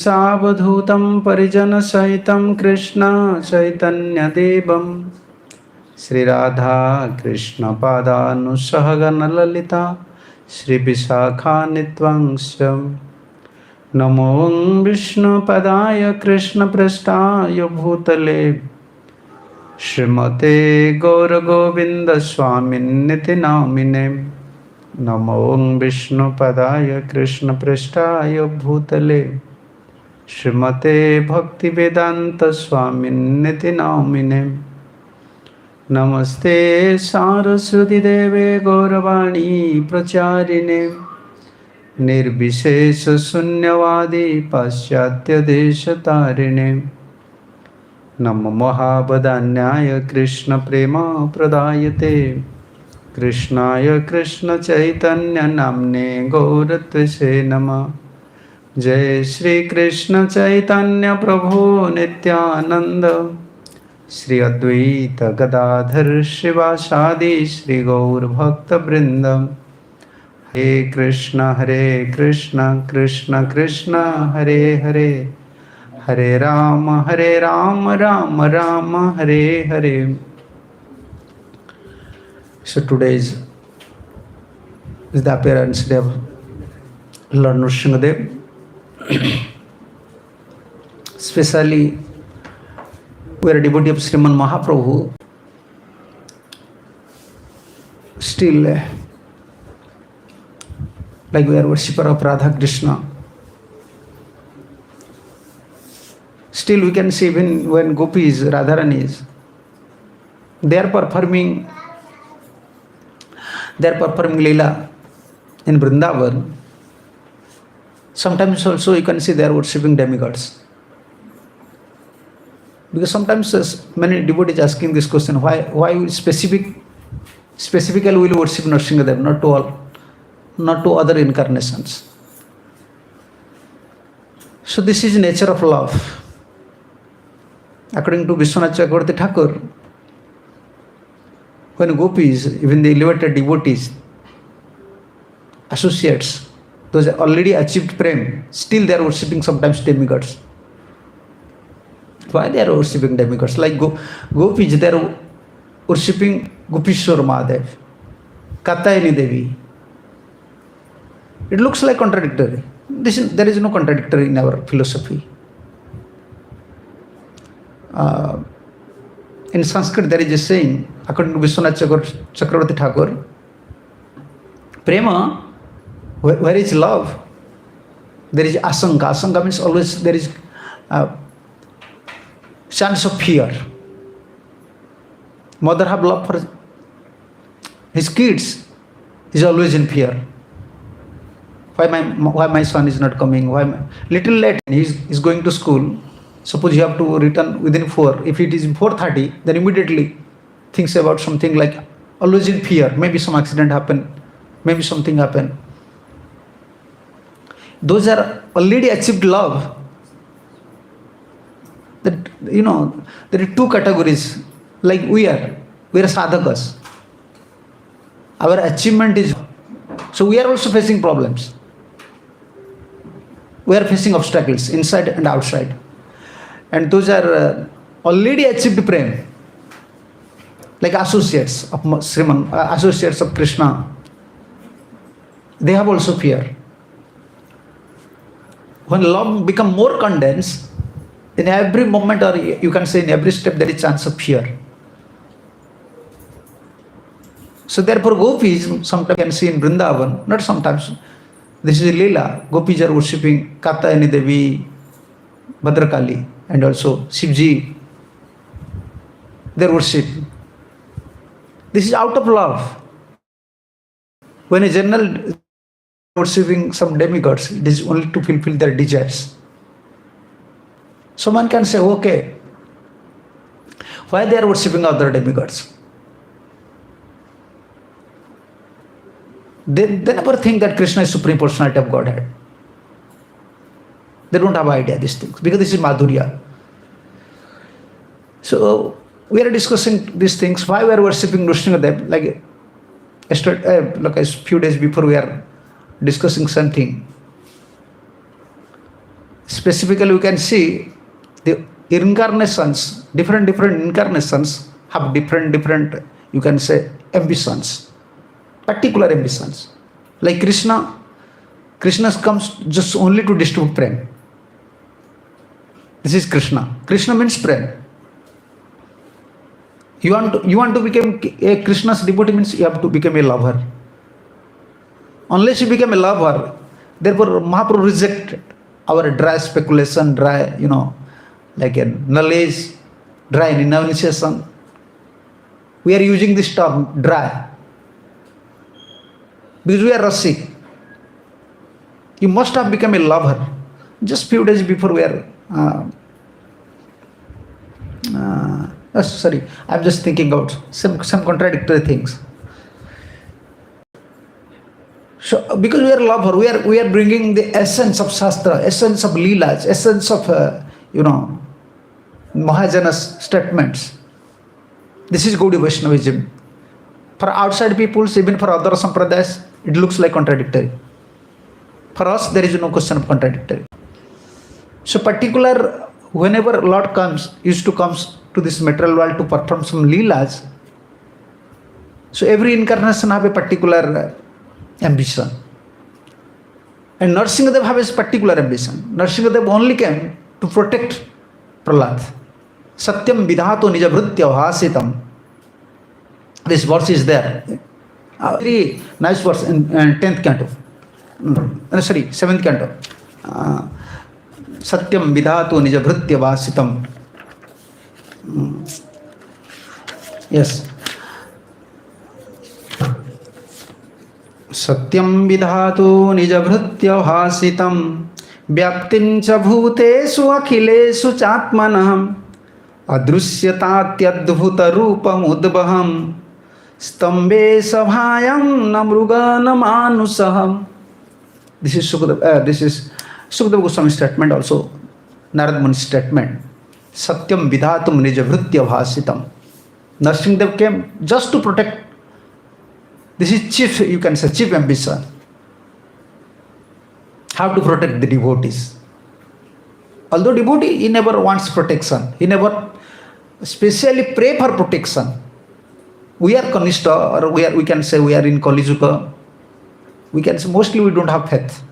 सावधूतं परिजनसहितं कृष्ण चैतन्यदेवं श्रीराधा कृष्णपादानुसहगणललिता श्रीविशाखान्वितांश्च नमो विष्णुपदाय कृष्णपृष्ठाय भूतले श्रीमते गौरगोविन्दस्वामिन्निति नामिने नमो विष्णुपदाय कृष्णपृष्ठाय भूतले श्रीमते भक्तिवेदान्तस्वामिन्निति नामिने नमस्ते सारस्वती देवे गौरवाणी प्रचारिणे निर्विशेष शून्यवादी पाश्चात्यदेशतारिणे नमो महावदान्याय कृष्ण प्रेम प्रदायते कृष्णाय कृष्ण चैतन्य नाम्ने गौरत्वसे नमः। जय श्री कृष्ण चैतन्य प्रभु नित्यानंद श्री अद्वैत गदाधर शिवासादि श्री गौर भक्त वृंद। हरे Krishna Krishna Krishna Hare Hare Hare Ram Ram Ram Hare Hare. So today is the appearance day of Lord Nrisimha. Especially we are a devotee of Sriman Mahaprabhu. Still like we are worshipper of Radha Krishna. Still we can see when gopis, Radharanis, they are performing Leela in Vrindavan. Sometimes also you can see they are worshipping demigods. Because sometimes many devotees asking this question, why specifically will worship Nrisimha, not to other incarnations. So this is nature of love. According to Vishwanath Chakravarti Thakur, when gopis, even the elevated devotees, associates, those already achieved prem, still they are worshipping sometimes demigods. Why they are worshipping demigods? Like gopis, they are worshipping Gopishwar Mahadev, Katayani Devi. It looks like contradictory. There is no contradictory in our philosophy. In Sanskrit there is a saying, according to Vishwanath Chakravarti Thakur, prema, where is love, there is asanka. Asanka means always there is chance of fear. Mother have love for his kids, is always in fear. Why my son is not coming? Little late he is going to school. Suppose you have to return within 4. If it is 4:30, then immediately thinks about something like always in fear. Maybe some accident happen, maybe something happen. Those are already achieved love. That there are two categories. Like we are sadhakas. Our achievement is, so we are also facing problems. We are facing obstacles inside and outside. And those are already achieved prem, like associates of Sriman, associates of Krishna. They have also fear. When love become more condensed, in every moment, or you can say in every step, there is chance of fear. So therefore, gopis sometimes can see in Vrindavan, not sometimes. This is Leela. Gopis are worshipping Katayani Devi, Bhadrakali, and also Shivji. Their worship. This is out of love. When a general worshipping some demigods, it is only to fulfill their desires. Someone can say, okay, why they are worshipping other demigods? They never think that Krishna is Supreme Personality of Godhead. They don't have idea these things, because this is Madhurya. So we are discussing these things. Why we are worshipping Nrisimha? Like a few days before we are discussing something. Specifically, we can see the incarnations, different incarnations have different, you can say, ambitions, particular ambitions. Like Krishna comes just only to distribute prem. This is Krishna. Krishna means prem. You want to become a Krishna's devotee means you have to become a lover. Unless you become a lover, therefore Mahaprabhu rejected our dry speculation, dry, like a knowledge, dry renunciation. We are using this term dry because we are rustic. You must have become a lover. Just few days before we are sorry, I'm just thinking out some contradictory things. So, because we are lover, we are bringing the essence of Shastra, essence of Leelas, essence of Mahajana's statements. This is Gaudiya Vaishnavism. For outside peoples, even for other sampradayas, it looks like contradictory. For us, there is no question of contradictory. So, particular, whenever Lord used to comes to this material world to perform some Leelas, so every incarnation have a particular ambition. And Nrisimha has a particular ambition. Nrisimha only came to protect Prahlad. Satyam vidhato nijabhritya hasitam. This verse is there. Very nice verse in 10th canto. 7th canto. Satyam vidhato nijabhritya hasitam. Yes. Satyam vidhatu nijabhritya hasitam vyaktin cha bhutesu akhilesu chatmanam adrusyatatyadbhuta rupam udbaham stambe sabhayam namrugana manusaham. This is Sukadeva Goswami's statement, also Narad Muni's statement. Satyam vidhatum nijabhritya hasitam. Nrisimha came just to protect. This is chief, you can say, chief ambition. How to protect the devotees. Although devotee, he never wants protection. He never specially pray for protection. We are Kanishta, or we can say we are in Kali Yuga. We can say mostly we don't have faith.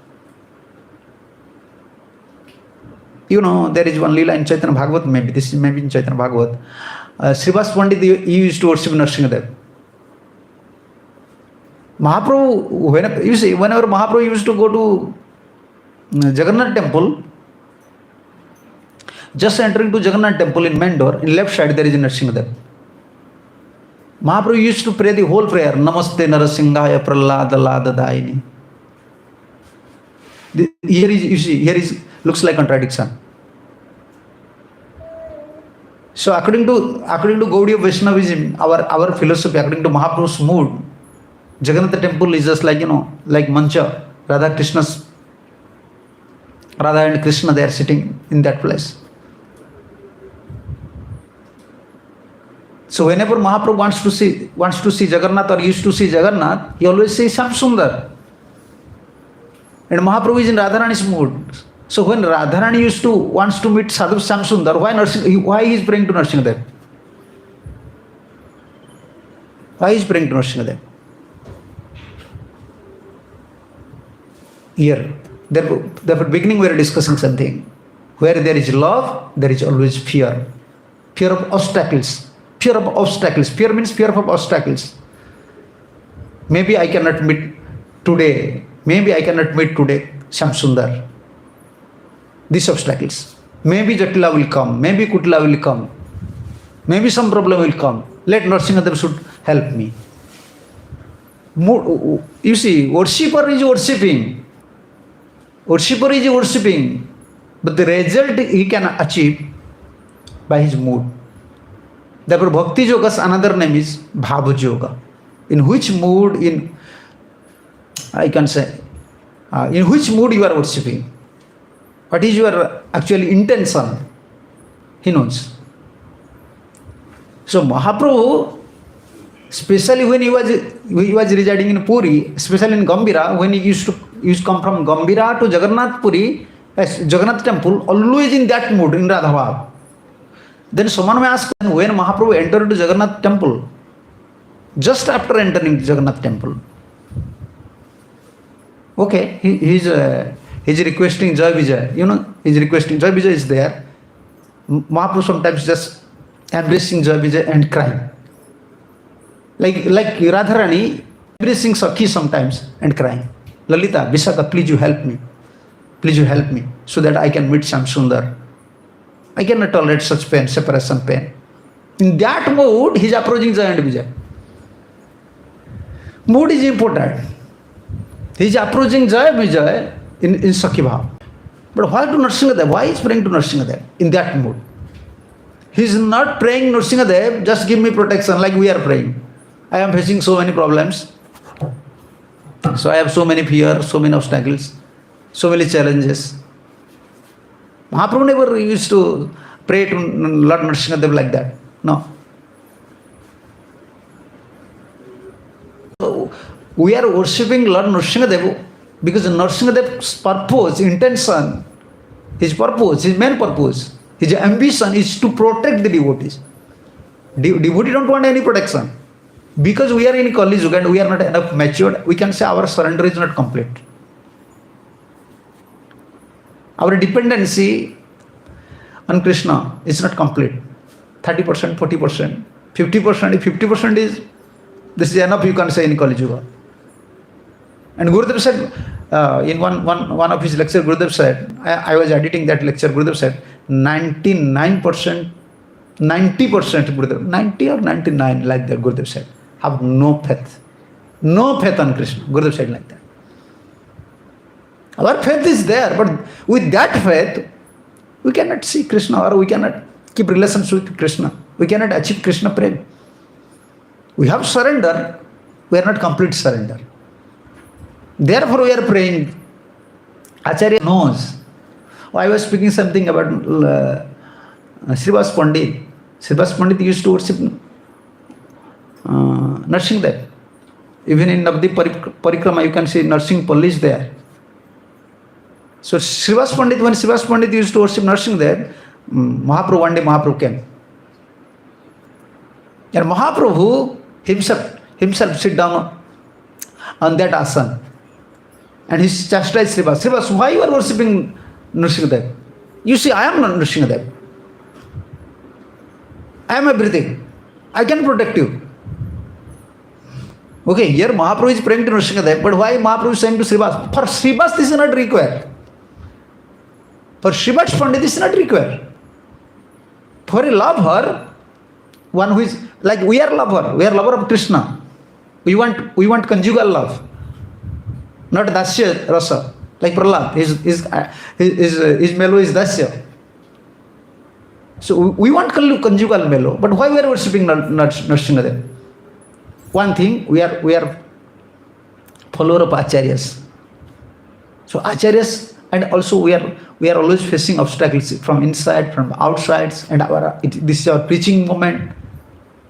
There is one Leela in Chaitanya Bhagavat, maybe in Chaitanya Bhagavat. Srivas Pandit, he used to worship Nrisimha. Mahaprabhu, whenever Mahaprabhu used to go to Jagannath temple, just entering to Jagannath temple in main door, in left side there is a Nrisimha. Mahaprabhu used to pray the whole prayer, Namaste Narasimhaya Prahlada Ladadaini. Here looks like contradiction. So according to Gaudiya Vaishnavism, our philosophy, according to Mahaprabhu's mood, Jagannath temple is just like, like Mancha, Radha and Krishna, they are sitting in that place. So whenever Mahaprabhu wants to see Jagannath or used to see Jagannath, he always says Shamsundar. And Mahaprabhu is in Radharani's mood. So when Radharani wants to meet Sadhu Shamsundar, why he is praying to Nrisimha? Why is praying to Nrisimha? Here, therefore, beginning we are discussing something. Where there is love, there is always fear. Fear of obstacles. Fear of obstacles. Fear means fear of obstacles. Maybe I cannot meet today. Shamsundar. These obstacles. Maybe Jatila will come. Maybe Kutla will come. Maybe some problem will come. Let Nrisimha should help me. You see, worshipper is worshipping. Worshipper is worshipping, but the result he can achieve by his mood. Therefore, Bhakti Yoga's another name is Bhava Yoga. In which mood, in which mood you are worshipping? What is your actual intention? He knows. So Mahaprabhu, especially when he was residing in Puri, especially in Gambhira, when he used to come from Gambhira to Jagannath Puri, Jagannath temple, always in that mood, in Radha Bhav. Then someone may ask, when Mahaprabhu entered into Jagannath temple, just after entering Jagannath temple, okay, he's requesting Jai Vijay. He's requesting Jai Vijay is there. Mahaprabhu sometimes just embracing Jai Vijay and crying. Like Radharani embracing Sakhi sometimes and crying. Lalita, Vishaka, please you help me. Please you help me so that I can meet Shyam Sundar. I cannot tolerate such pain, separation pain. In that mood, he is approaching Jai and Vijay. Mood is important. He is approaching Jai Vijay in Sakhi Bhav. But why to Nrisimha? Why is praying to Nrisimha in that mood? He is not praying Nrisimha, just give me protection like we are praying. I am facing so many problems. So I have so many fears, so many obstacles, so many challenges. Mahaprabhu never used to pray to Lord Nrisimha like that. No. So we are worshipping Lord Nrisimha because Nrisimha's purpose, intention, his purpose, his main purpose, his ambition is to protect the devotees. Devotee don't want any protection. Because we are in Kali Yuga and we are not enough matured, we can say our surrender is not complete. Our dependency on Krishna is not complete. 30%, 40%, 50%. If 50% is, this is enough, you can say in Kali Yuga. And Gurudev said, in one of his lectures, Gurudev said, I was editing that lecture, Gurudev said, 99%, 90% Gurudev, 90 or 99 like that Gurudev said, have no faith. No faith on Krishna. Gurudev said like that. Our faith is there, but with that faith, we cannot see Krishna or we cannot keep relations with Krishna. We cannot achieve Krishna prem. We have surrender, we are not complete surrender. Therefore we are praying. Acharya knows. I was speaking something about Srivas Pandit. Srivas Pandit used to worship Nrisimha. Even in Navadip Parikrama, you can see Nrisimha is there. So Srivas Pandit, when Srivas Pandit used to worship Nrisimha, Mahaprabhu, one day Mahaprabhu came. And Mahaprabhu himself sit down on that asana. And he chastised Srivas. Srivas, why you are worshipping Nrisimha? You see, I am not Nrisimha. I am everything. I can protect you. Okay, here Mahaprabhu is praying to Nrisimha, but why Mahaprabhu is saying to Srivas? For Srivas this is not required. For Srivas Pandit this is not required. For a lover, one who is like we are lover of Krishna. We want conjugal love, not dasya rasa. Like Prahlad, his melo is dasya. So we want conjugal melo, but why we are worshipping Nrisimha? One thing, we are follower of acharyas. So acharyas, and also we are always facing obstacles from inside, from outside, and this is our preaching moment.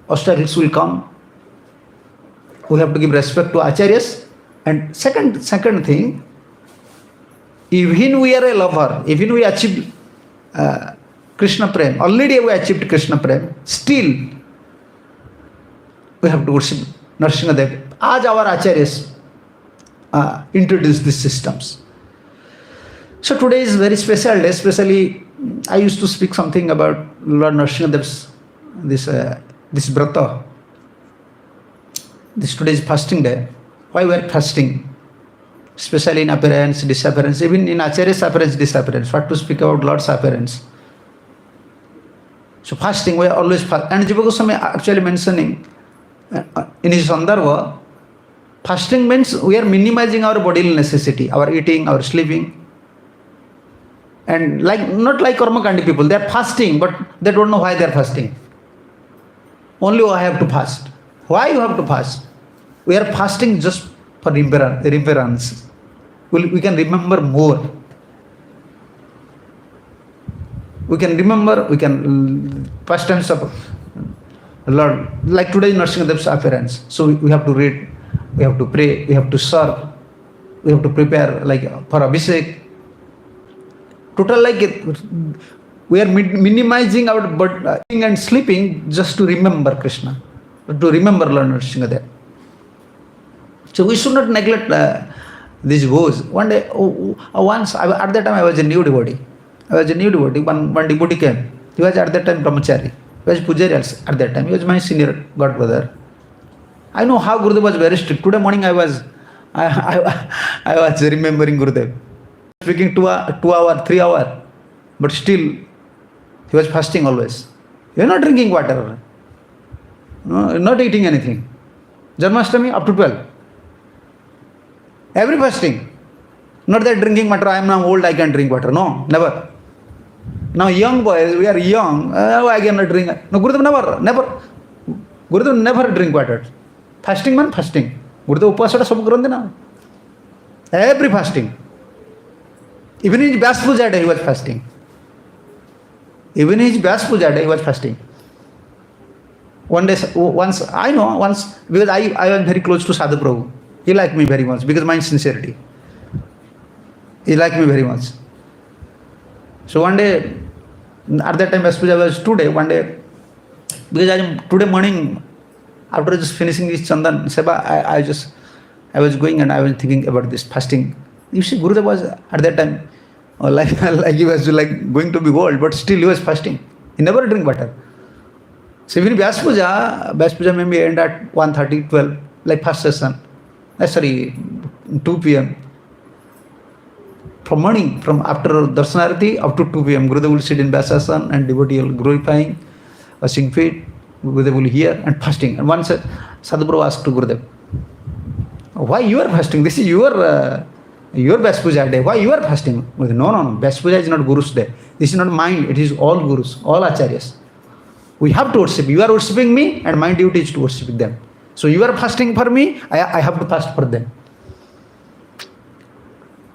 Obstacles will come. We have to give respect to acharyas. And second thing, even we are a lover, even we achieved Krishna Prem, already we achieved Krishna Prem, still we have to worship Nrisimha. As our acharyas introduce these systems. So today is very special day, especially I used to speak something about Lord Nrisimha's this brata. This today is fasting day. Why we are fasting? Especially in appearance, disappearance, even in Acharya's appearance, disappearance. What to speak about Lord's appearance? So fasting, we are always fast. And Jiva Goswami actually mentioning in his Sandarbha, fasting means we are minimizing our bodily necessity, our eating, our sleeping. And not like Karmakandi people, they are fasting, but they don't know why they are fasting. Only I have to fast. Why you have to fast? We are fasting just for remembrance. We can remember more. We can remember, we can past tense of Lord. Like today Nrisimha's appearance. So we have to read, we have to pray, we have to serve, we have to prepare like for Abhishek. Total like it, we are minimizing our eating and sleeping just to remember Krishna, to remember Lord Nrisimha there. So we should not neglect these vows. One day, once, at that time I was a new devotee. One devotee came. He was at that time brahmachari. He was pujari also at that time. He was my senior godbrother. I know how Gurudev was very strict. Today morning I was remembering Gurudev. Speaking 2 hour, 3 hour, but still he was fasting always. He was not drinking water, not eating anything. Janmashtami up to 12. Every fasting. Not that drinking water, I am now old, I can drink water. No, never. Now young boys, we are young, I cannot drink. No, Gurudev never. Gurudev never drink water. Fasting man, fasting. Gurudev upasada sab karante na. Every fasting. Even his Vyas Puja day he was fasting. Once, because I was very close to Sadhu Prabhu. He liked me very much because my sincerity. He liked me very much. So one day, at that time Vyas Puja was today, one day, because today morning, after just finishing this Chandan Seva, I was going and I was thinking about this fasting. You see, Gurudev was at that time, like he was like going to be old, but still he was fasting. He never drink water. So even Vyas Puja maybe end at 1:30, 12, like first session. 2 p.m. From morning, from after Darshanarati up to 2 p.m. Gurudev will sit in Vyasasana and devotee will glorifying, washing feet, Gurudev will hear and fasting. And once Sadhu Prabhu asked to Gurudev, why you are fasting? This is your Vyas Puja day. Why you are fasting? Gurudev, no. Vyas Puja is not Guru's day. This is not mine. It is all Gurus, all Acharyas. We have to worship. You are worshipping me and my duty is to worship them. So you are fasting for me, I have to fast for them.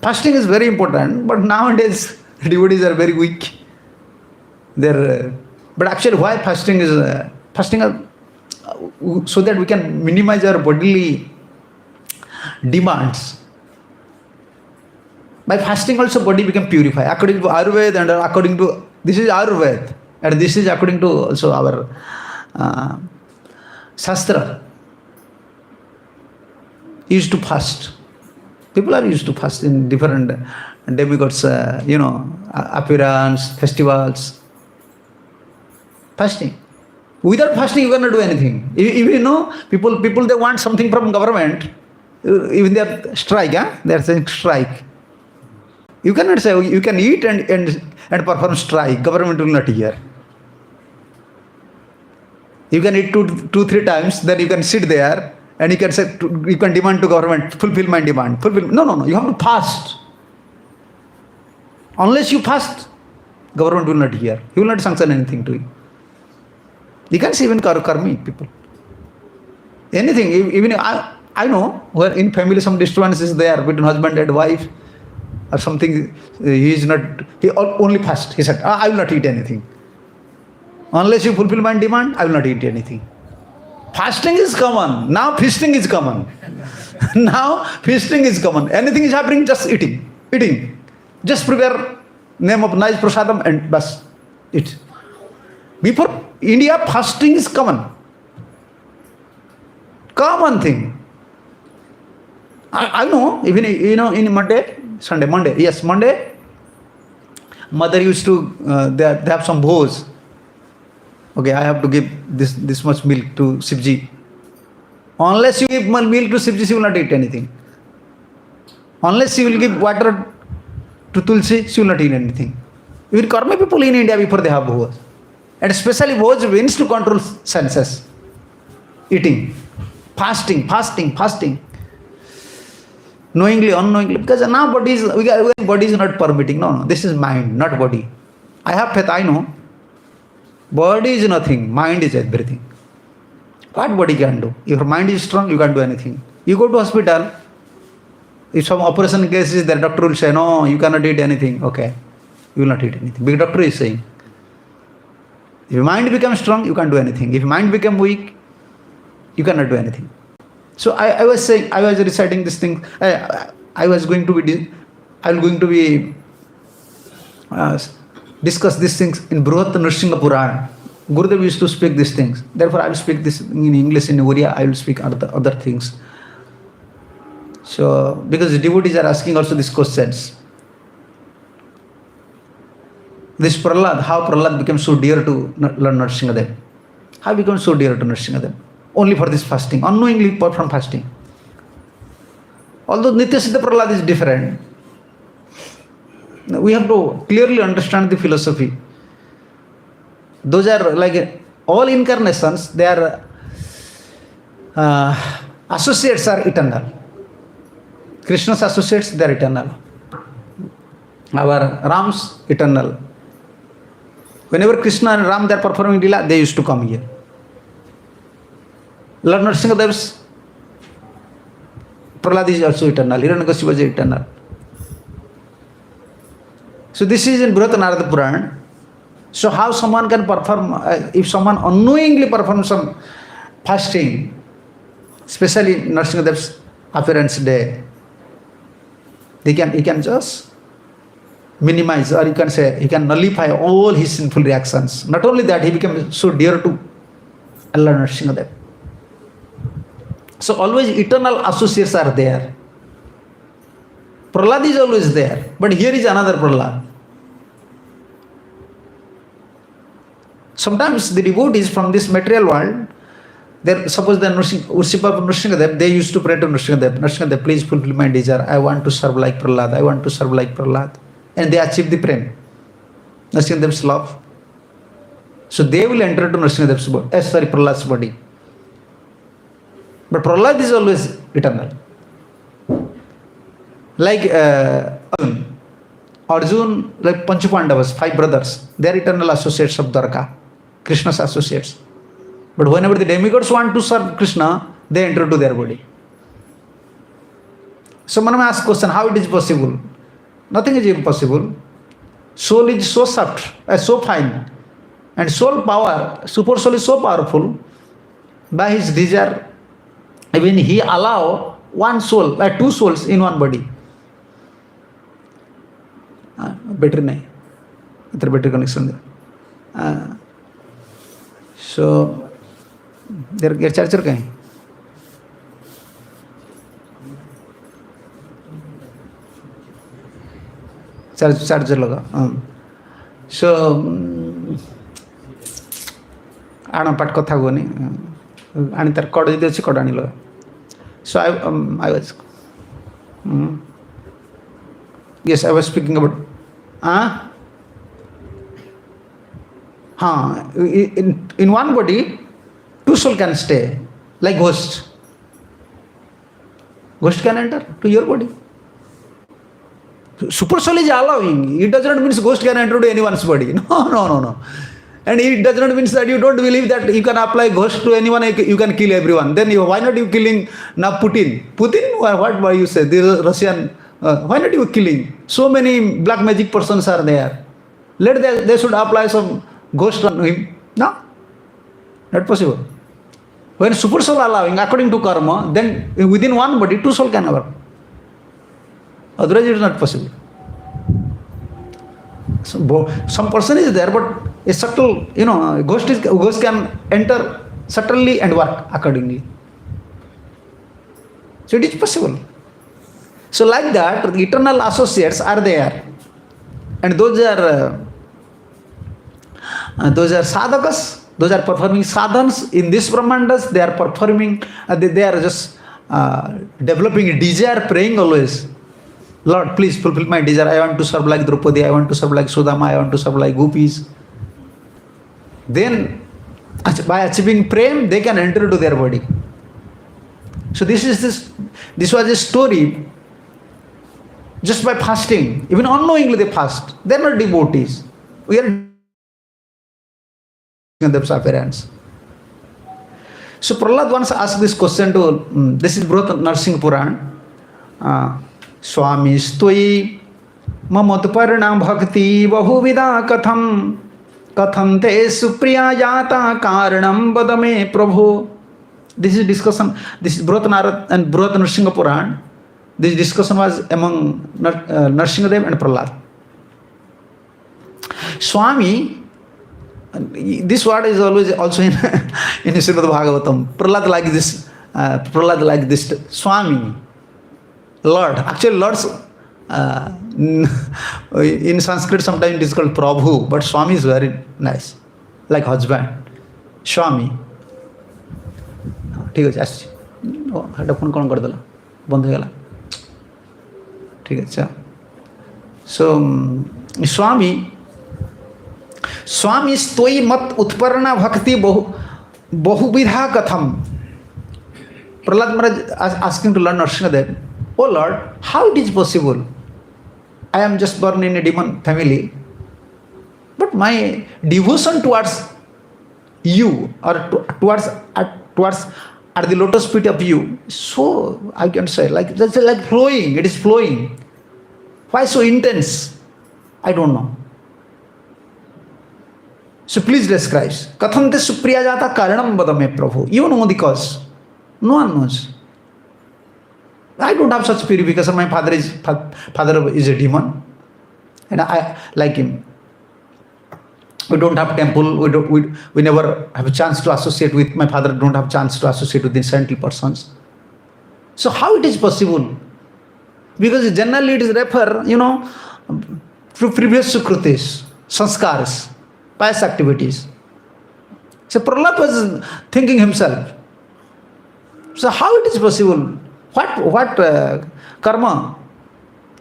Fasting is very important, but nowadays devotees are very weak. But actually why fasting is, so that we can minimize our bodily demands. By fasting also body become purified. According to Ayurveda and according to, this is Ayurveda and this is according to also our Shastra. Used to fast. People are used to fast in different demigods, appearance, festivals. Fasting. Without fasting, you cannot do anything. Even people they want something from government. Even they are strike, they are saying strike. You cannot say you can eat and perform strike. Government will not hear. You can eat 2-3 times, then you can sit there. And you can say, you can demand to government, fulfill my demand. No. You have to fast. Unless you fast, government will not hear. He will not sanction anything to you. You can see even karmi people. Anything, even I know where in family some disturbance is there between husband and wife or something. He only fast. He said, I will not eat anything. Unless you fulfill my demand, I will not eat anything. Fasting is common. Now feasting is common. Anything is happening, just eating. Just prepare name of nice prasadam and bas, eat. Before India, fasting is common. Common thing. I know, even in Monday, mother used to, they have some bhoj. Okay, I have to give this much milk to Shivji. Unless you give milk to Shivji, she will not eat anything. Unless she will give water to Tulsi, she will not eat anything. Even karma people in India before they have bhoj. And especially bhoj means to control senses. Eating. Fasting. Knowingly, unknowingly. Because now body is not permitting. No. This is mind, not body. I have faith, I know. Body is nothing, mind is everything. What body can do? If your mind is strong, you can do anything. You go to hospital, if some operation case is there, doctor will say, no, you cannot eat anything. Okay, you will not eat anything. Big doctor is saying. If your mind becomes strong, you can do anything. If your mind becomes weak, you cannot do anything. So I was reciting this thing. I was going to be discuss these things in Brihat Nrisimha Purana. Gurudev used to speak these things. Therefore, I will speak this in English, in Oriya, I will speak other things. So, because the devotees are asking also these questions. This Prahlad, how Prahlad became so dear to Lord Nrsimhadev. How became so dear to Nrsimhadev? Only for this fasting, unknowingly from fasting. Although Nitya Siddha Prahlad is different, we have to clearly understand the philosophy. Those are like all incarnations, their associates are eternal. Krishna's associates, they are eternal. Our Ram's eternal. Whenever Krishna and Ram they are performing Leela, they used to come here. Lord Nrsimhadev's Prahlad is also eternal. Hiranyakashipu is eternal. So this is in Brihat Narada Purana. So how someone can perform, if someone unknowingly performs some fasting, especially Nrsimhadev's appearance day, he can just minimize, or you can say he can nullify all his sinful reactions. Not only that, he became so dear to Allah Nrsimhadev. So always eternal associates are there. Prahlad is always there, but here is another Prahlad. Sometimes the devotees from this material world, suppose the Urshipa Nrsimhadev, they used to pray to Nrsimhadev, Nrsimhadev, please fulfill my desire. I want to serve like Prahlad. I want to serve like Prahlad. And they achieve the prem, Nrsimhadev's love. So they will enter to Nrsimhadev's body, Prahlad's body. But Prahlad is always eternal. Like Arjun, like Panchapandavas, 5 brothers, they are eternal associates of Dwarka, Krishna's associates. But whenever the demigods want to serve Krishna, they enter to their body. So one may ask question, how it is possible? Nothing is impossible. Soul is so soft, so fine, and soul power, super soul is so powerful. By his desire, even he allow one soul, 2 souls in one body. Better nahi. Better connection there. So there charger kahin. Charger laga. So ana pat kotha goni. Ani tar cord jodi achi cord ani laga. So I was yes, I was speaking about in one body 2 souls can stay, like ghost. Ghost can enter to your body. Super soul is allowing. It does not mean ghost can enter to anyone's body. No. And it does not mean that you don't believe that you can apply ghost to anyone, you can kill everyone. Then why not you killing now Putin? Putin, why you say? The Russian, why not you killing? So many black magic persons are there. They should apply some ghost on him. No, not possible. When super soul allowing, according to karma, then within one body, 2 souls can work. Otherwise, it is not possible. So, some person is there, but a subtle, ghost can enter subtly and work accordingly. So it is possible. So like that, the eternal associates are there, and those are sadhakas. Those are performing sadhans in this Brahmandas. They are performing. They are just developing desire, praying always. Lord, please fulfill my desire. I want to serve like Draupadi. I want to serve like Sudama. I want to serve like gopis. Then, by achieving prem, they can enter to their body. So this was a story. Just by fasting, even unknowingly they fast. They are not devotees. We are in the appearance. So Prahlad once asked this question to, this is Brihat Nrisimha Purana. Swami stoi mamatparna bhakti bahuvida katham te supriya yata karanam vadame prabhu. This is discussion. This is Brihat Narad and Brihat Nrisimha Purana. This discussion was among Nrsimhadev and Prahlad. Swami, this word is always also in in Srimad Bhagavatam. Prahlad like this. Swami, Lord. Actually, Lord's in Sanskrit sometimes it is called Prabhu, but Swami is very nice, like husband. Swami. ঠিক আছে আসছি ও এটা phone কোন করে দিলা বন্ধ হয়ে গেল ঠিক আছে সো স্বামী स्वामी स्तोई मत उत्पन्ना भक्ति बहुविधा कथम. Prahlad Maharaj asking to Lord Nrisimha, oh Lord, how it is possible? I am just born in a demon family, but my devotion towards you or towards at the lotus feet of you, so I can say like that's like flowing. It is flowing. Why so intense? I don't know. So please describe. Katham te supriya jata karanam vadame Prabhu. You know the cause. No one knows. I don't have such purification. My father is a demon, and I like him. We don't have temple. We never have a chance to associate with my father. Don't have chance to associate with the saintly persons. So how it is possible? Because generally it is refer, to previous sukrutis, sanskars, pious activities. So Prahlad was thinking himself. So how it is possible? What karma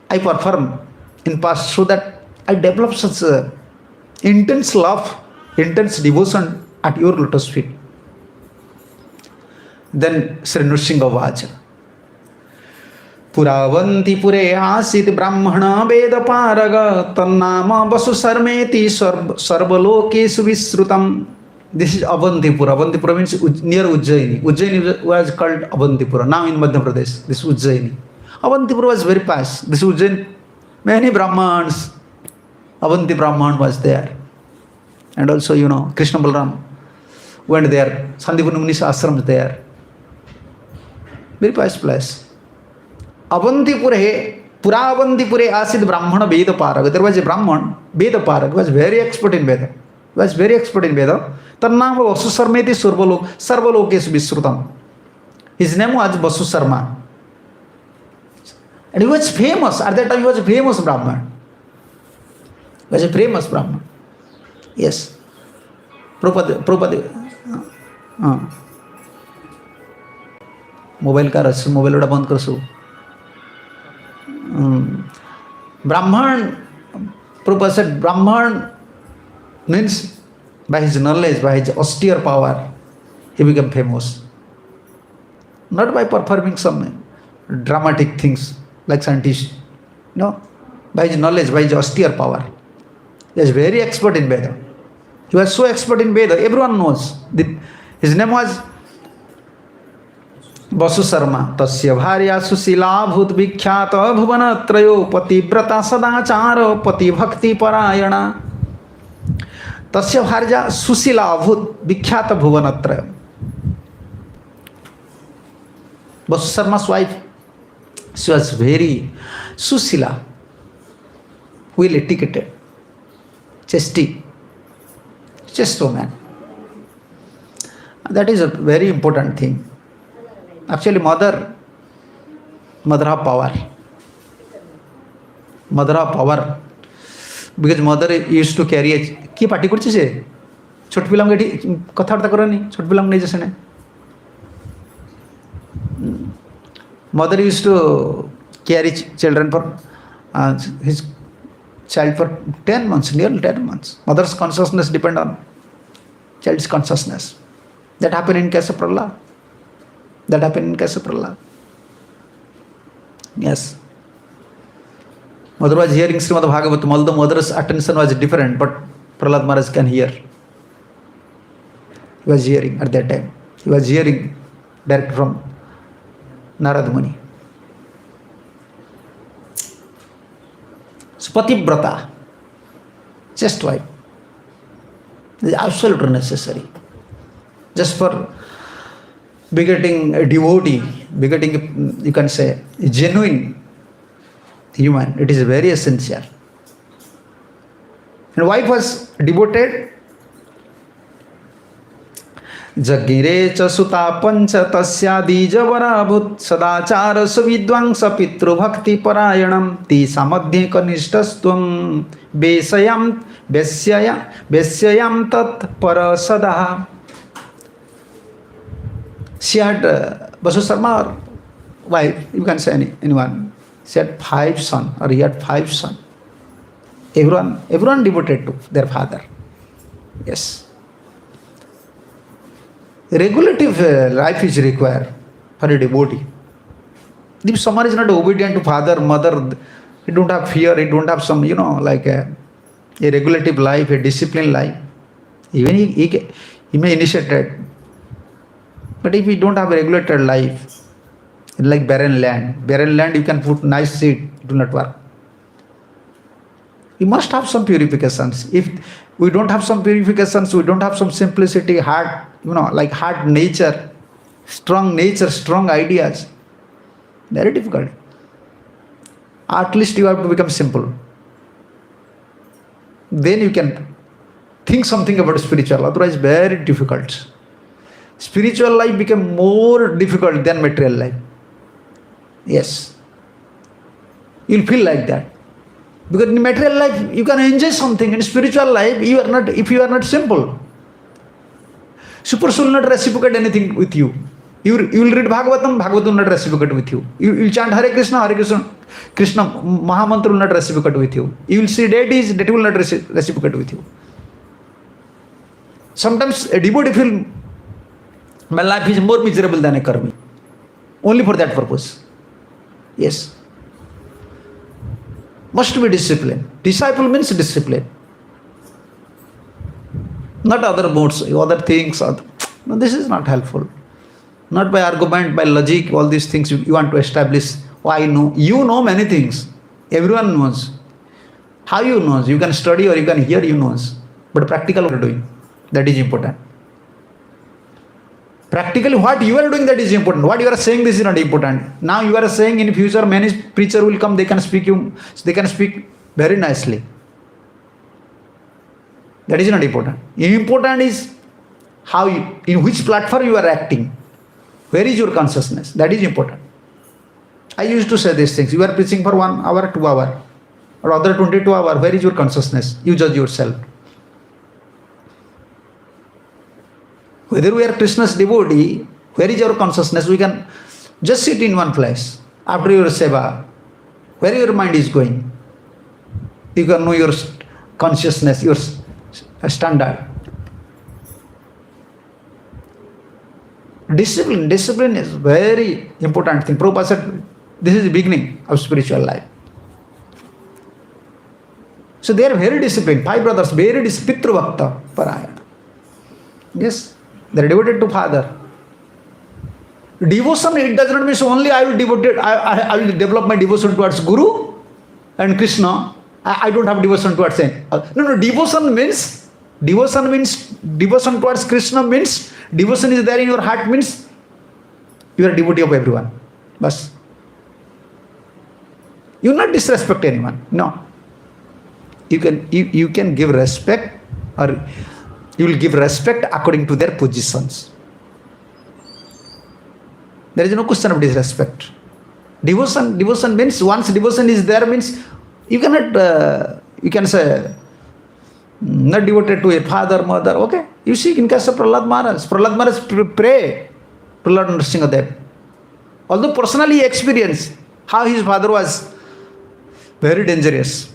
I perform in past so that I develop such intense love, intense devotion at your lotus feet? Then Sri Nrisimha Vacha. पुरावंती पुरे आसीत ब्राह्मण वेद पारग तन्नाम वसु सर्मेति सर्वलोकेषु विश्रुतम. This is Avantipura. Avantipura means near Ujjaini. Ujjaini was called Avantipura. Now in Madhya Pradesh, this is Ujjaini. Avantipura was very pious. This is Ujjaini. Many Brahmans, Avanti Brahman was there. And also, Krishna Balaram went there. Sandipur Muni's ashram is there. Very pious place. Puravantipure asid Brahmana Veda Paraga. There was a Brahman, Veda Paraga, was very expert in Veda. Tannama Vasu Sarmeti Sarvalokes Visrutam. His name was Vasu Sarma. And he was famous. At that time he was a famous Brahman. Yes. Prabhupada. Mobile ka rasu, mobile oda band karsu. Brahman, Prabhupada said, Brahman means by his knowledge, by his austere power, he became famous. Not by performing some dramatic things like scientists. No, by his knowledge, by his austere power. He was very expert in Veda. He was so expert in Veda, everyone knows. His name was Vasu Sarma. Tasya bharya susila bhut vikhyata bhuvana trayo pativrata sadachara pati bhakti parayana. Tasya bharya susila bhut vikhyata bhuvana trayo. Vasu Sarma's wife, she was very susila, well educated, chaste woman. That is a very important thing. Actually, mother have power. Because mother used to carry কি party করছে সে ছোট পিলাম এটি কথাবার্তা করেনি ছোট পিলাম নেই যেখানে mother used to carry children for his child for 10 months, nearly 10 months. Mother's consciousness depend on child's consciousness. That happened in case of Prahlad. Yes. Mother was hearing Srimad Bhagavatam, although mother's attention was different, but Prahlad Maharaj can hear. He was hearing at that time. He was hearing direct from Narad Muni. Pativrata, just wife. This is absolutely necessary. Just for begetting a devotee, you can say, a genuine human, it is very essential. And wife was devoted. Jagire cha suta pancha tasya dijavara sadacara savidvang sapitru bhakti parayanam ti samadhye kanishtastvam besyayam tat parasadaha. She had Basu Sarma wife, you can say anyone. She had 5 sons, or he had 5 sons. Everyone devoted to their father. Yes. Regulative life is required for a devotee. If someone is not obedient to father, mother, he don't have fear, he don't have some, like a regulative life, a disciplined life. Even he may initiate it. But if you don't have a regulated life, like barren land you can put nice seed, it will not work. You must have some purifications. If we don't have some purifications, we don't have some simplicity, heart, like heart nature, strong ideas, very difficult. At least you have to become simple. Then you can think something about spiritual, otherwise very difficult. Spiritual life became more difficult than material life. Yes. You'll feel like that. Because in material life, you can enjoy something. In spiritual life, if you are not simple, super soul will not reciprocate anything with you. You will read Bhagavatam will not reciprocate with you. You will chant Hare Krishna, Krishna Mahamantra will not reciprocate with you. You will see deities, that will not reciprocate with you. Sometimes a devotee feels, my life is more miserable than a karmi. Only for that purpose. Yes. Must be discipline. Disciple means discipline. Not other modes, other things. No, this is not helpful. Not by argument, by logic, all these things you want to establish. Oh, I know. You know many things. Everyone knows. How you knows? You can study or you can hear, you knows. But practical what you are doing, that is important. Practically what you are doing, that is important. What you are saying, this is not important. Now you are saying in future many preacher will come, they can speak very nicely. That is not important. Important is in which platform you are acting. Where is your consciousness? That is important. I used to say these things. You are preaching for 1 hour, 2 hours, or other 22 hours. Where is your consciousness? You judge yourself. Whether we are Krishna's devotee, where is your consciousness? We can just sit in one place. After your seva, where your mind is going, you can know your consciousness, your standard. Discipline is very important thing. Prabhupada said, this is the beginning of spiritual life. So they are very disciplined. 5 brothers, very disciplined. Pitru Bhakta Parayana. Yes. They are devoted to father. Devotion, it does not mean only I will develop my devotion towards Guru and Krishna. I don't have devotion towards him. No, devotion towards Krishna means devotion is there in your heart, means you are a devotee of everyone. Bas. You will not disrespect anyone. No. You can give respect, or you will give respect according to their positions. There is no question of disrespect. Devotion means once devotion is there, means you cannot, you can say, not devoted to a father, mother. Okay. You see, in case of Prahlad Maharaj pray to Lord Nrisimha. Although personally he experienced how his father was very dangerous,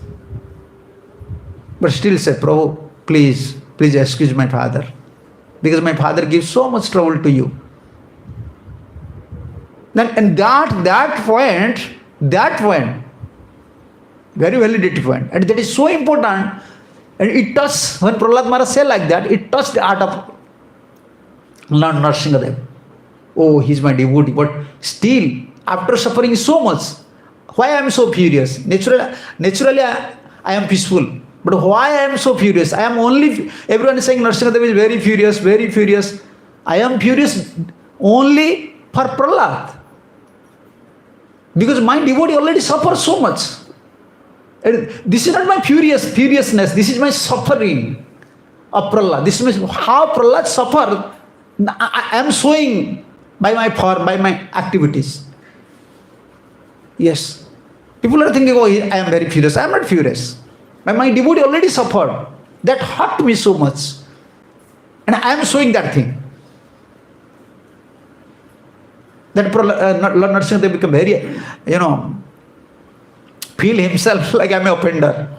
but still said, Prabhu, please excuse my father, because my father gives so much trouble to you. And that point, very validated point, and that is so important. And it touched, when Prahlad Maharaj said like that, it touched the heart of Lord Nrisimha. Oh, he is my devotee, but still, after suffering so much, why I am so furious? Naturally, I am peaceful. But why I am so furious? I am only, everyone is saying Nrisimha is very furious. I am furious only for Prahlad. Because my devotee already suffers so much. And this is not my furiousness, this is my suffering of Prahlad. This is how Prahlad suffered. I am showing by my form, by my activities. Yes. People are thinking, oh, I am very furious. I am not furious. My devotee already suffered. That hurt me so much. And I am showing that thing. That Lord Nrisimha Dev become very, feel himself like I am a offender.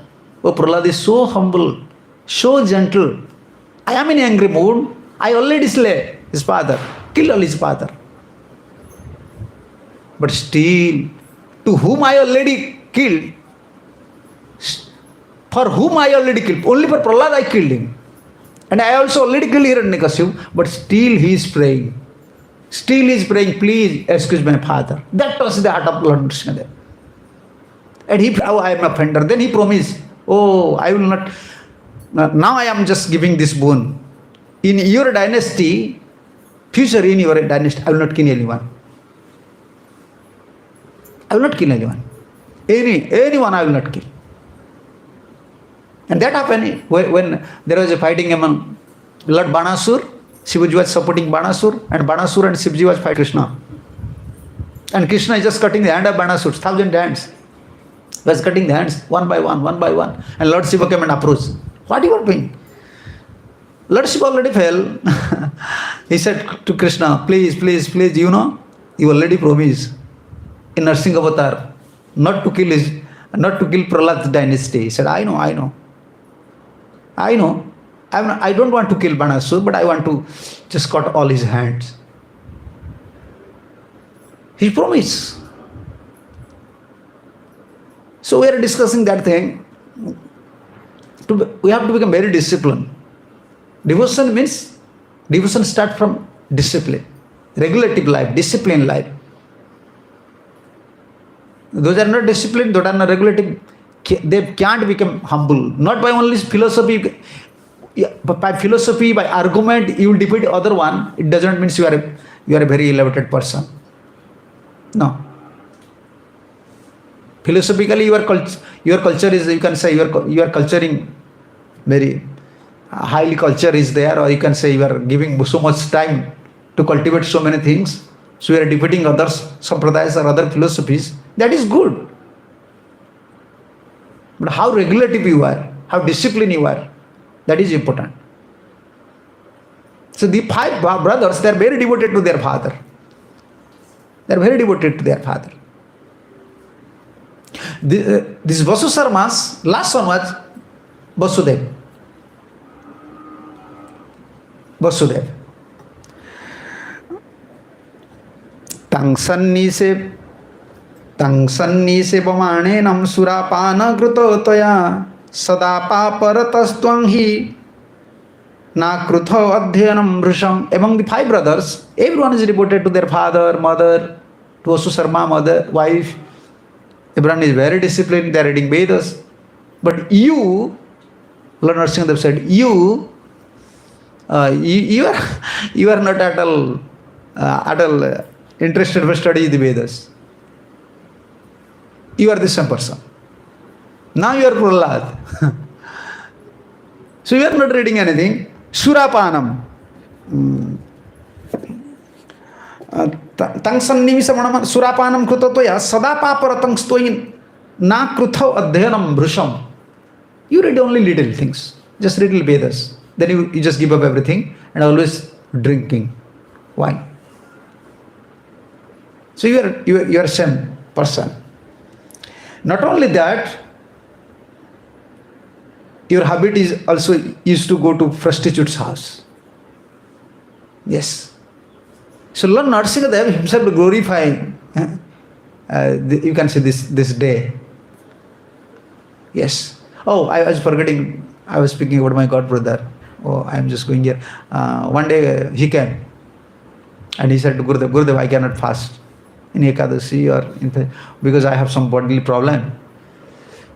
Oh, Prahlad is so humble, so gentle. I am in angry mood. I already slay his father, kill all his father. But still, to whom I already killed, for whom I already killed, only for Prahlad I killed him. And I also already killed Hiranyakashipu, but still he is praying. Still he is praying, please excuse my father. That was the heart of Lord Nrisimha Dev. And he, oh, I am an offender. Then he promised, oh, I will not, now I am just giving this boon. In your dynasty, future in your dynasty, I will not kill anyone. I will not kill anyone. Anyone I will not kill. And that happened when there was a fighting among Lord Banasur. Shivaji was supporting Banasur, and Banasur and Shivji was fighting Krishna. And Krishna is just cutting the hand of Banasur, 1,000 hands. He was cutting the hands one by one, one by one. And Lord Shiva came and approached. What you are doing? Lord Shiva already fell. He said to Krishna, please, please, please, you already promised in Nrisimha Avatar not to kill Prahlad's dynasty. He said, I know. I don't want to kill Banasur, but I want to just cut all his hands. He promised. So we are discussing that thing. We have to become very disciplined. Devotion starts from discipline, regulative life, disciplined life. Those are not disciplined, those are not regulative, they can't become humble. Not by only philosophy, by philosophy, by argument, you will defeat other one. It doesn't mean you are a very elevated person. No. Philosophically, your culture is, you can say, you are culturing very highly, culture is there, or you can say you are giving so much time to cultivate so many things. So you are defeating others, sampradayas or other philosophies. That is good. But how regulative you are, how disciplined you are, that is important. So the 5 brothers, they are very devoted to their father. They are very devoted to their father. This Vasu Sarma's last one was Vasudev. Tang sannise pamanenam surapana kruto toya sada paparatastwang hi na krutho adhyanam vrisham. Among the 5 brothers, everyone is devoted to their father, mother, to Vasu Sarma, mother, wife. Everyone is very disciplined, they are reading Vedas. But you, Lord Nrisimha Dev said, you are not at all interested to study the Vedas. You are the same person. Now you are Prahlad. So you are not reading anything. Surapanam. Tang sannimisa manam surapanam krutatoya sada paparatang stoin na kruthav adhyanam bhrisham. You read only little things, just little Vedas. Then you just give up everything and always drinking wine. So you are same person. Not only that, your habit is also used to go to prostitute's house. Yes. So Lord Nrisimha Dev himself glorifying, you can say this day. Yes. Oh, I was forgetting, I was speaking about my god brother. Oh, I am just going here. One day he came and he said to Gurudev, I cannot fast in Ekadashi because I have some bodily problem.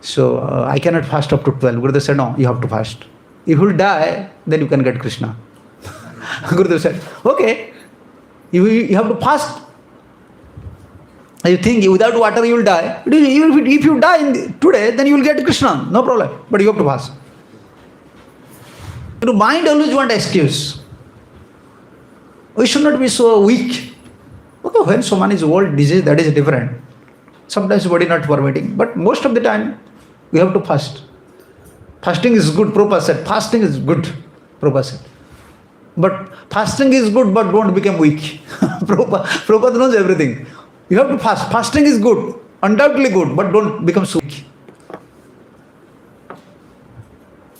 So I cannot fast up to 12. Gurudev said, no, you have to fast. If you will die, then you can get Krishna. Gurudev said, okay, you have to fast. You think without water you will die. If you die today, then you will get Krishna, no problem. But you have to fast. Mind always want excuse. We should not be so weak. Okay, when someone is old, disease, that is different. Sometimes body not permitting. But most of the time, we have to fast. Fasting is good, Prabhupada said. Fasting is good, Prabhupada said. But fasting is good, but don't become weak. Prabhupada knows everything. You have to fast. Fasting is good, undoubtedly good, but don't become so weak.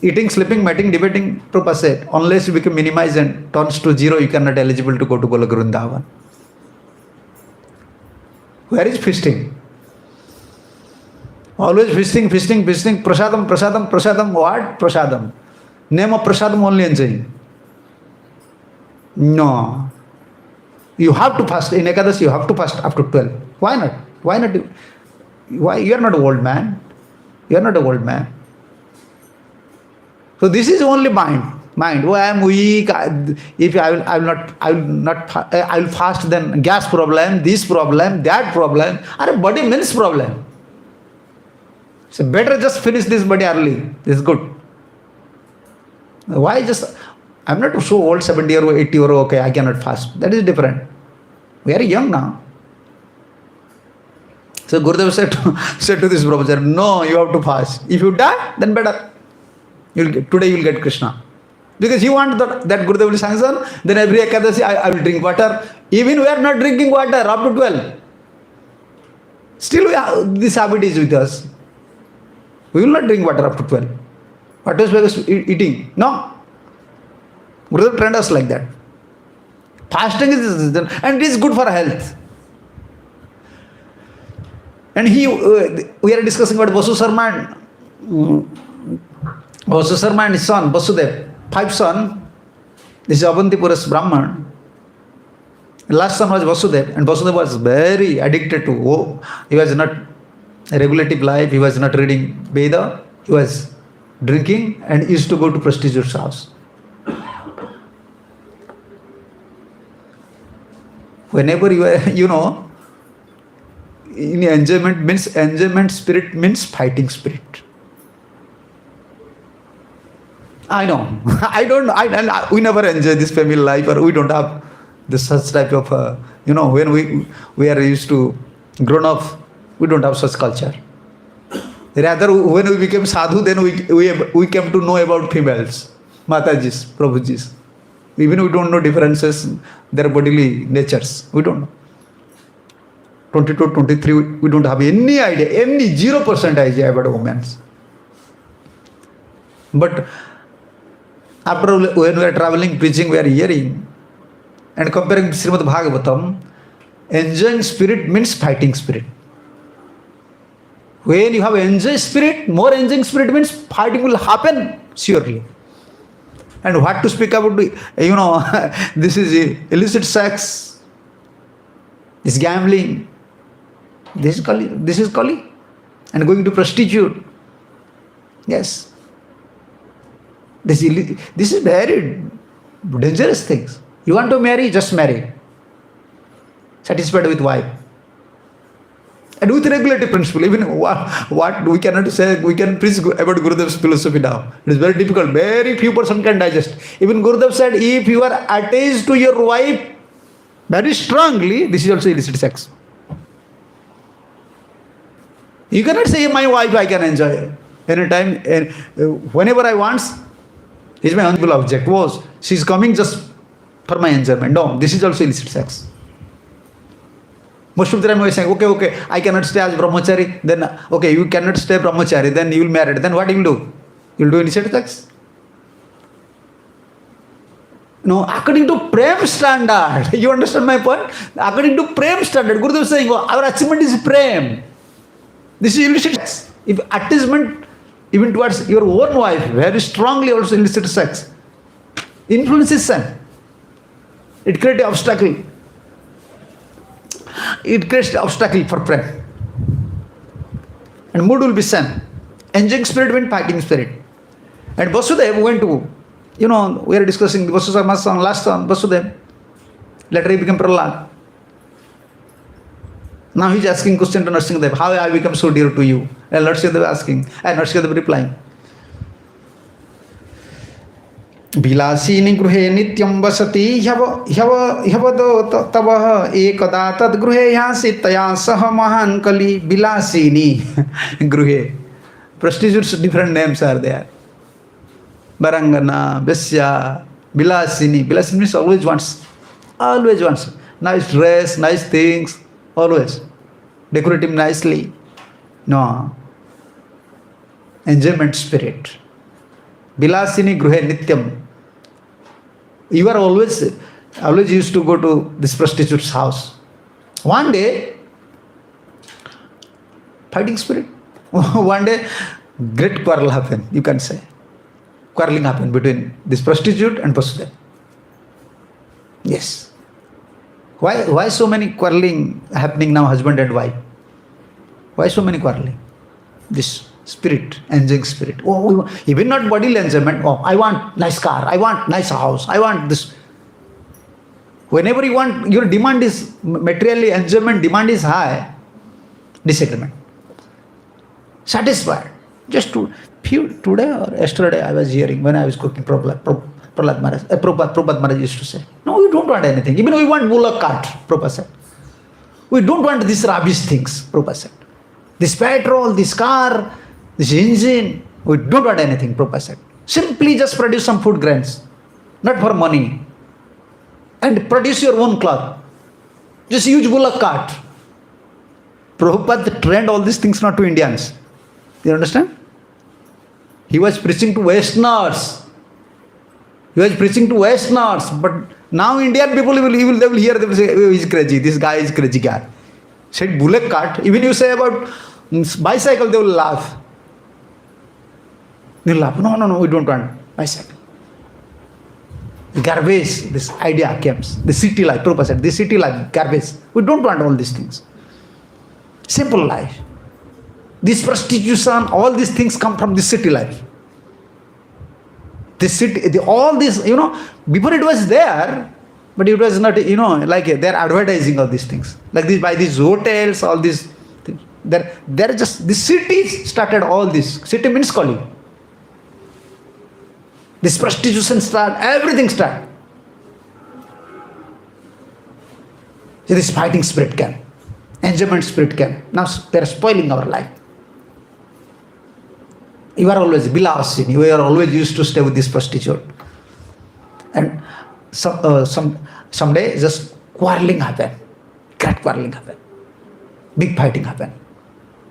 Eating, sleeping, mating, debating, Prabhupada said, unless you become minimized and turns to zero, you cannot eligible to go to Golok Vrindavan. Where is feasting? Always feasting. Prasadam. What? Prasadam. Name of prasadam only enjoying. No. You have to fast. In Ekadashi, you have to fast up to 12. Why not? Why? You are not an old man. You are not an old man. So this is only mind. Oh, I am weak. If I will fast, then gas problem, this problem, that problem. Our body means problem. So better just finish this body early. This is good. Why just? I'm not so old, 70 or 80 or okay, I cannot fast. That is different. We are young now. So Gurudev said to this brother, no, you have to fast. If you die, then better. Today you will get Krishna. Because you want that Gurudev will sanction, then every Ekadashi I will drink water. Even we are not drinking water up to 12. Still this habit is with us. We will not drink water up to 12. What is because eating? No. Gurudev trained us like that. Fasting is, and it is good for health. And we are discussing about Vasu Sarma and his son, Vasudev. 5 sons. This is Avantipuras Brahman. Last son was Vasudev, and Vasudev was very addicted to, he was not a regulative life, he was not reading Veda, he was drinking and used to go to prostitute's house. Whenever you are, in enjoyment spirit means fighting spirit. I know. We never enjoy this family life, or we don't have this such type of, when we are used to grown up, we don't have such culture. Rather, when we became sadhu, then we came to know about females, Matajis, Prabhujis. Even we don't know differences, their bodily natures. We don't know. 22, 23, we don't have any idea, any 0% idea about women. But after when we are traveling, preaching, we are hearing and comparing Srimad Bhagavatam, enjoying spirit means fighting spirit. When you have enjoying spirit, more enjoying spirit means fighting will happen surely. And what to speak about, this is illicit sex, this gambling, this is Kali, and going to prostitute. Yes. This is very dangerous things. You want to marry, just marry. Satisfied with wife. And with regulative principle, even what we cannot say, we can preach about Gurudev's philosophy now. It is very difficult. Very few person can digest. Even Gurudev said, if you are attached to your wife very strongly, this is also illicit sex. You cannot say, my wife I can enjoy anytime, whenever I want. Is my unable object. She is coming just for my enjoyment. No, this is also illicit sex. Most of the time we are saying, okay, I cannot stay as brahmachari. Then, okay, you cannot stay brahmachari. Then you will marry. Then what you will do? You will do illicit sex. No, according to Prem standard. You understand my point? According to Prem standard, Gurudev is saying, our achievement is Prem. This is illicit sex. If attachment even towards your own wife, very strongly also illicit sex, influences son. It creates an obstacle. It creates an obstacle for prayer. And mood will be sun. Enjoying spirit means fighting spirit. And Vasudev went to, we are discussing Vasudeva son, last son, Vasudev. Later he became Prahlad. Now he's asking question to Nrisimha, how I become so dear to you? And Nrisimha asking, and Nrisimha replying. Vilasini gruhe nityam vasati hyavado tavah ekada tad gruhe yasi taya saha mahan kali vilasini gruhe. Prostitutes, different names are there. Barangana, Besya, Vilasini. Vilasini means always wants. Always wants. Nice dress, nice things, always. Decorative nicely. No. Enjoyment spirit. Vilasini gruhe nityam. You are always used to go to this prostitute's house. One day, fighting spirit. One day, great quarrel happened, you can say. Quarreling happened between this prostitute and Vasudeva. Yes. Why so many quarreling happening now, husband and wife? Why so many quarreling? This spirit, enjoying spirit. Oh, even not bodily enjoyment. Oh, I want nice car. I want nice house. I want this. Whenever you want, your demand is materially enjoyment. Demand is high. Disagreement. Satisfied. Just today or yesterday, I was hearing when I was cooking Prahlad Maharaj used to say, no, we don't want anything. Even we want bullock cart, Prabhupada said. We don't want these rubbish things, Prabhupada said. This petrol, this car, this engine, we don't want anything, Prabhupada said. Simply just produce some food grains, not for money. And produce your own cloth. Just use bullock cart. Prabhupada trained all these things not to Indians. You understand? He was preaching to Westerners. But now Indian people, they will hear, they will say, oh, he's crazy, this guy is crazy guy. Said bullock cart. Even you say about bicycle, they will laugh. They will laugh. No, we don't want bicycle. Garbage, this idea came. The city life, Prabhupada said, the city life, garbage. We don't want all these things. Simple life. This prostitution, all these things come from the city life. The city, all this, before it was there, but it was not, like they're advertising all these things. Like this, by these hotels, all these things. They're just, the cities started all this. City means calling. This prostitution start, everything start. So this fighting spirit came. Enjoyment spirit came. Now they're spoiling our life. You are always bilasini. You are always used to stay with this prostitute. And someday just quarreling happened. Great quarreling happened. Big fighting happened.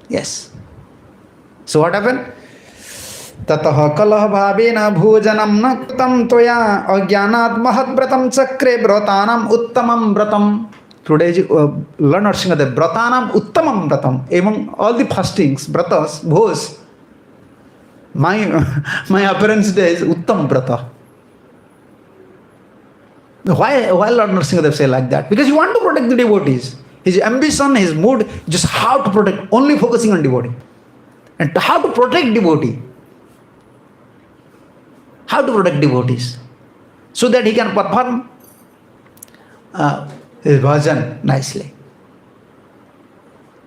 Yes. So what happened? Tataha kalah bhavena bhojanam na kutam toya agyanat mahat bratam chakre vratanam uttamam bratam. Today learn Nrisimha that vratanam uttamam bratam. Among all the fastings, bratas, bhos, my appearance day is uttam brata. Why Lord Nrisimha say like that? Because he want to protect the devotees. His ambition, his mood, just how to protect, only focusing on devotee. And how to protect devotee. How to protect devotees. So that he can perform his bhajan nicely.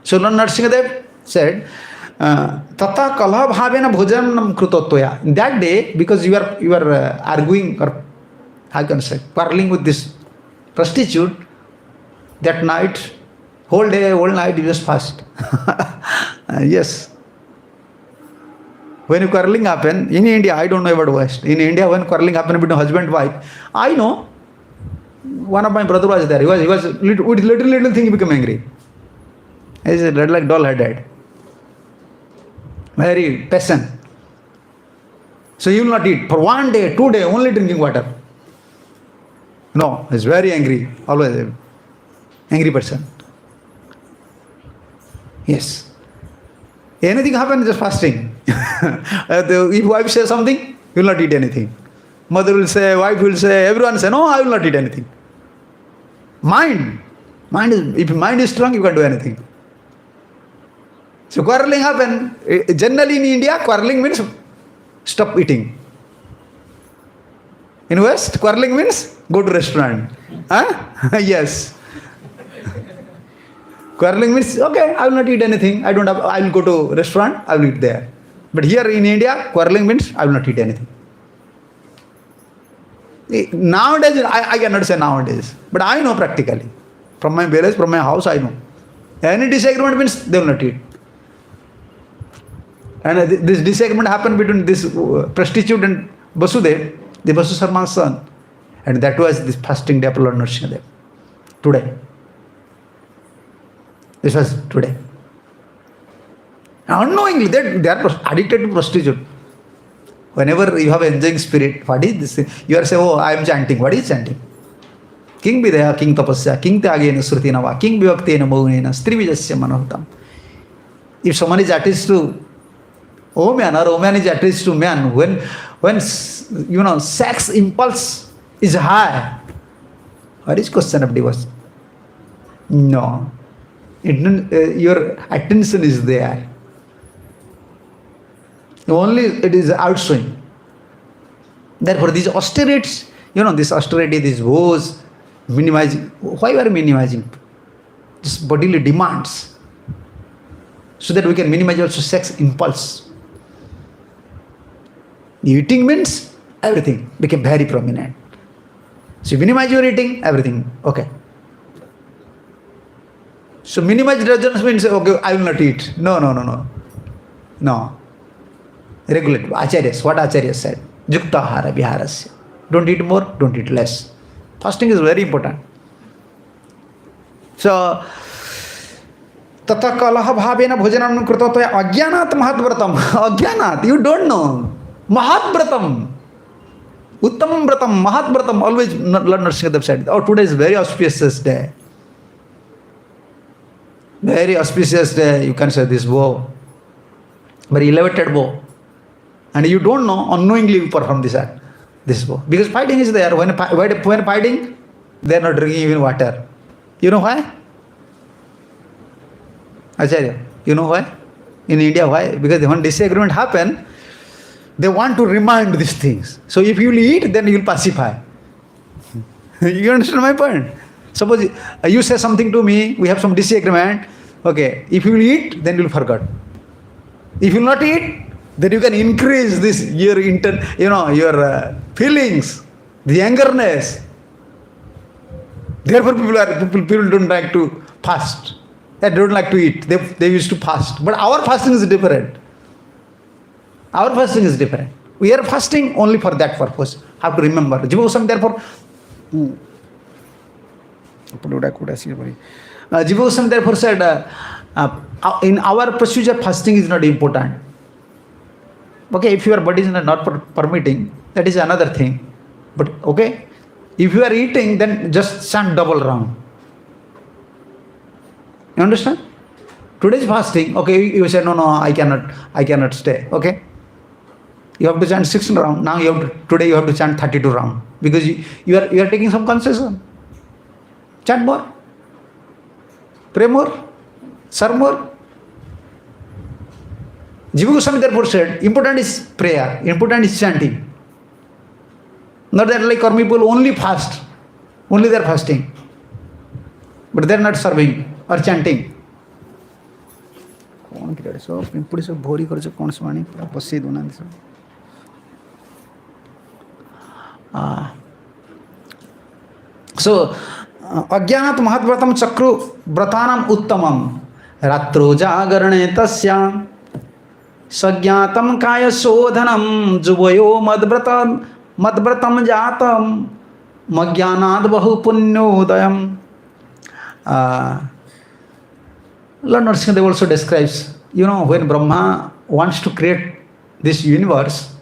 So Lord Nrisimha said, Tata kalah bhavena bhojanam krutottoya. In that day, because you are arguing or how can I say, quarreling with this prostitute, that night, whole day, whole night you just fast. Yes. When quarreling happen, in India, I don't know about West. In India, when quarreling happen between husband and wife, I know, one of my brother was there. He was with little thing he became angry. He said, like doll-headed. Very patient. So he will not eat. For 1 day, 2 days, only drinking water. No, he's very angry. Always angry person. Yes. Anything happens, just fasting. If wife says something, he will not eat anything. Mother will say, wife will say, everyone say, no, I will not eat anything. If mind is strong, you can do anything. So quarreling happen. Generally in India, quarreling means stop eating. In West, quarreling means go to restaurant. Huh? Yes. Quarreling means, okay, I will not eat anything. I will go to restaurant, I will eat there. But here in India, quarreling means I will not eat anything. Nowadays, I cannot say nowadays, but I know practically. From my village, from my house, I know. Any disagreement means they will not eat. And this disagreement happened between this prostitute and Vasudev, the Vasu Sarma's son. And that was this fasting day of Lord Nrisimha. Today. This was today. Unknowingly, they are addicted to prostitute. Whenever you have enjoying spirit, what is this? You are saying, oh, I am chanting. What is chanting? King Vidaya, King Tapasya, King Tyagena Srutinava, King Vivaktena Mogunena, Strivijasya Manohtam. If someone is attached to woman or woman is attached to man, when sex impulse is high, what is question of divorce? No. Your attention is there. Only it is outshowing. Therefore, these austerities, this austerity, these woes, minimizing. Why we are minimizing? Just bodily demands. So that we can minimize also sex impulse. Eating means everything became very prominent. So you minimize your eating, everything, okay. So minimize doesn't mean, okay, I will not eat. No. Regulate. Acharyas, what Acharya said. Yukta hara viharasya. Don't eat more, don't eat less. Fasting is very important. So, tata kalaha bhavena bhojanam krutatoya ajnanat mahatvratam. Ajnanat, you don't know. Mahatvratam. Uttamam vratam, mahatvratam. Always Lord Nrisimha said, oh, today is very auspicious day. Very auspicious day, you can say this vow. Very elevated vow. And you don't know, unknowingly you perform this act, this vow. Because fighting is there. When fighting, they are not drinking even water. You know why? Acharya, you know why? In India, why? Because when disagreement happen, they want to remind these things. So if you will eat, then you will pacify. You understand my point? Suppose you say something to me, we have some disagreement. Okay, if you will eat, then you will forget. If you will not eat, then you can increase this your feelings, the angerness. Therefore, people don't like to fast. They don't like to eat. They used to fast. But our fasting is different. Our fasting is different. We are fasting only for that purpose. Have to remember. Jiva Goswami therefore. Jiva Goswami therefore said, in our procedure, fasting is not important. Okay, if your body is not permitting, that is another thing. But okay, if you are eating, then just chant double round. You understand? Today's fasting, okay, you say, no, I cannot stay. Okay, you have to chant 6 round. Now today you have to chant 32 round because you are taking some concession. Chant more, pray more, serve more. Jiva Goswami therefore said, important is prayer, important is chanting. Not that like our people only fast, only they are fasting, but they are not serving or chanting. So, Ajnanat Mahatvratam Chakru Vratanam Uttamam Ratro Jagarane Tasya Sagyatam Kaya Sodhanam Juvayo Madvratam Jatam Magyanad Bahu Punyodayam. Lord Nrisimha also describes, when Brahma wants to create this universe,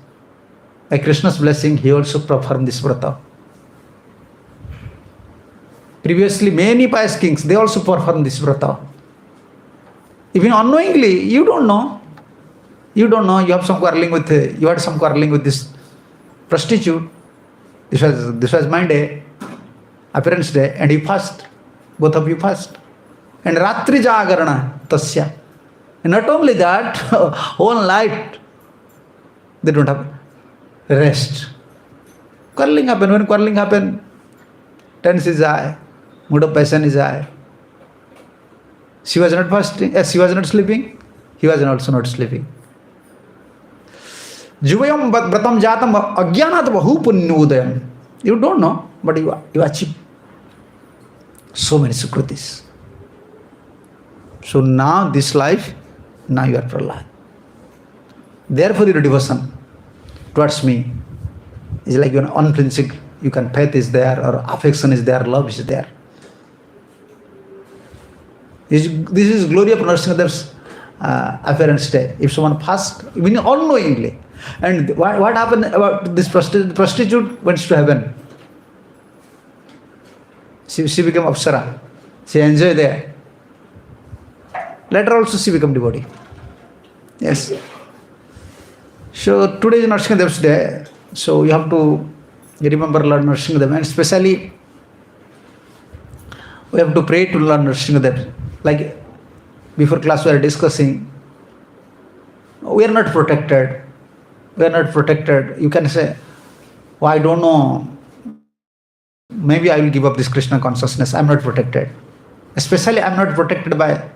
by Krishna's blessing, he also performed this vrata. Previously, many pious kings, they also performed this vrata. Even unknowingly, you don't know. You had some quarreling with this prostitute. This was my day, appearance day, and you fast. Both of you fast. And Ratri Jagarana Tasya. And not only that, whole night they don't have rest. Quarreling happen. When quarreling happen, tense is high, mood of passion is high. She was not fasting, she was not sleeping, he was also not sleeping. Juvayam Vratam Jatam Agyanat Bahu Punyudayam. You don't know, but you achieve so many sukritis. So now this life, now you are Prahlad. Therefore your devotion towards me is like an unflinching, you can faith is there, or affection is there, love is there. This is glory of Nrisimha's appearance day. If someone fasts, even unknowingly. And what happened about this prostitute went to heaven. She became Apsara. She enjoyed there. Later also she became devotee. Yes. So today is Nrisimha's day. So you have to remember Lord Nrisimha, and especially we have to pray to Lord Nrisimha. Like before class we are discussing, we are not protected. We are not protected. You can say, oh, I don't know, maybe I will give up this Krishna consciousness. I am not protected. Especially I am not protected by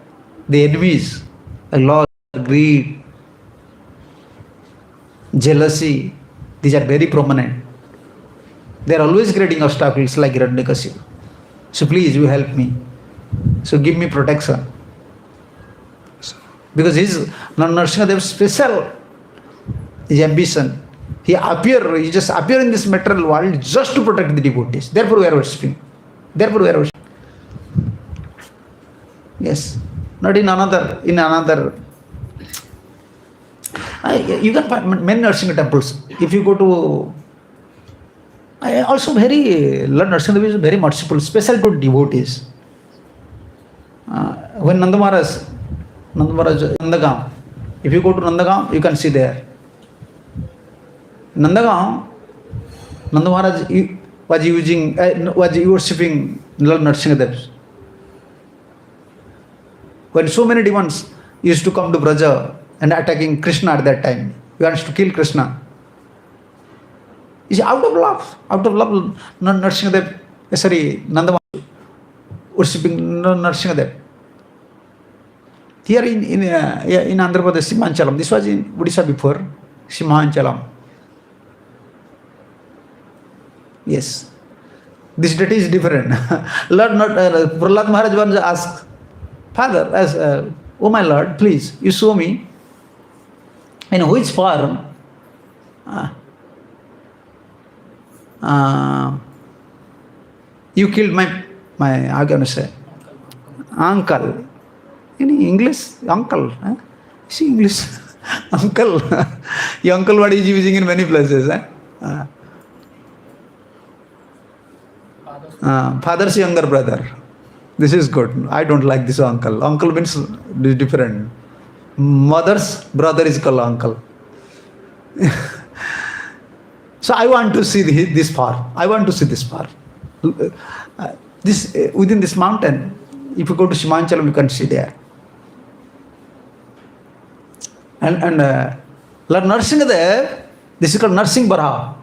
the enemies, like loss, greed, jealousy. These are very prominent. They are always creating obstacles like Hiranyakashipu. So please, you help me. So give me protection. Because Nrisimha special his ambition. He just appear in this material world just to protect the devotees. Therefore we are worshipping. Yes. Not in another. You can find many Nrisimha temples. If you go to also Lord Nrisimha is very merciful, special to devotees. When Nanda Maharaj, Nandagaon, if you go to Nandagaon, you can see there. Nandagaon, Nanda Maharaj was worshipping Lord Nrisimha. When so many demons used to come to Braja and attacking Krishna at that time, he wants to kill Krishna. He said, out of love, Nrisimha, Nanda Maharaj worshipping Nrisimha. Here in Andhra Pradesh, Simhanchalam. This was in Odisha before, Simhanchalam. Yes. This deity is different. Prahlad Maharaj once asked, Father, oh my Lord, please, you show me in which form you killed my how can I say, uncle. In English, uncle. See English, uncle. Your uncle word is using in many places. Father's younger brother. This is good. I don't like this uncle. Uncle means different. Mother's brother is called uncle. So I want to see this far. Within this mountain, if you go to Simhanchalam, you can see there. And Lord Nrisimha, this is called Nrisimha Baraha.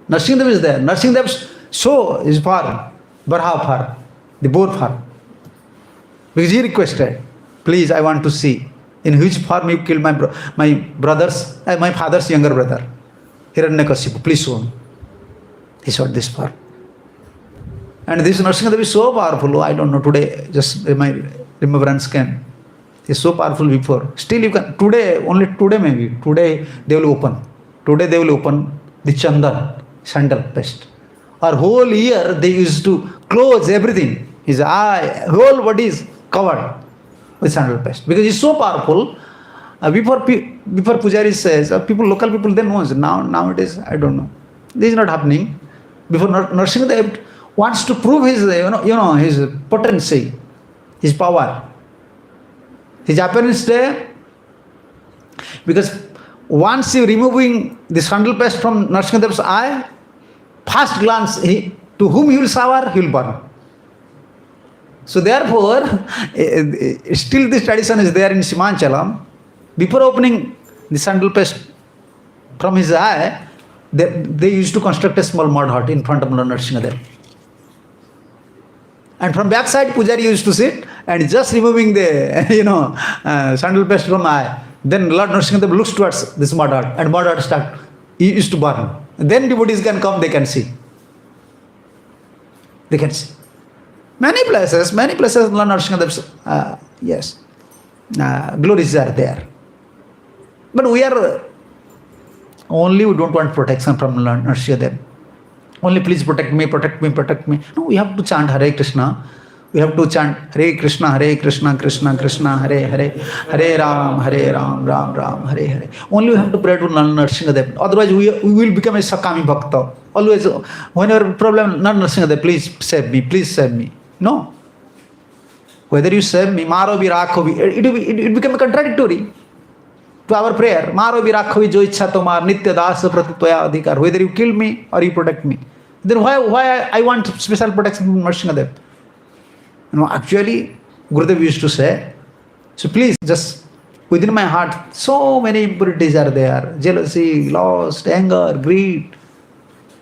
Nrisimha is there. Nrisimha's show is far, Baraha far, the both far. Because he requested, please, I want to see in which form you killed my father's younger brother, Hiranyakashipu. Please show me. He showed this far. And this Nrisimha is so powerful. I don't know, today, just my remembrance came. It's so powerful before. Still you can, only today maybe, today they will open the chandan, sandal paste. Or whole year they used to close everything. His eye, whole body is covered with sandal paste. Because it's so powerful. Before Pujari says, local people, they know. Nowadays, I don't know. This is not happening. Before Nrisimha wants to prove his, his potency, his power. His appearance there, because once you removing the sandal paste from Nrisimha's eye, first glance, to whom he will shower, he will burn. So therefore, still this tradition is there in Simhanchalam. Before opening the sandal paste from his eye, they used to construct a small mud hut in front of Nrisimha there. And from backside, Pujari used to sit and just removing the, sandal paste from eye. Then Lord Nrisimha looks towards this mud hut, and mud hut start, he used to burn. Then devotees can come, they can see. They can see. Many places, Lord Nrisimha, yes, glories are there. But we are, only we don't want protection from Lord Nrisimha. Only please protect me, protect me, protect me. No, we have to chant Hare Krishna. We have to chant Hare Krishna, Krishna Krishna, Hare Hare, Hare Ram, Ram Ram, Hare Hare. Only we have to pray to Lord Nrisimha. Otherwise, we will become a Sakami Bhakta. Always, whenever problem, Lord Nrisimha, please save me, please save me. No. Whether you save me, Maro Virakhovi, it become contradictory to our prayer. Maro Virakhovi jo ichha tomar, Nitya Das Pratitwaya Adhikar. Whether you kill me or you protect me. Then why I want special protection from Nrisimha? Actually, Gurudev used to say, so please, just within my heart, so many impurities are there. Jealousy, lust, anger, greed.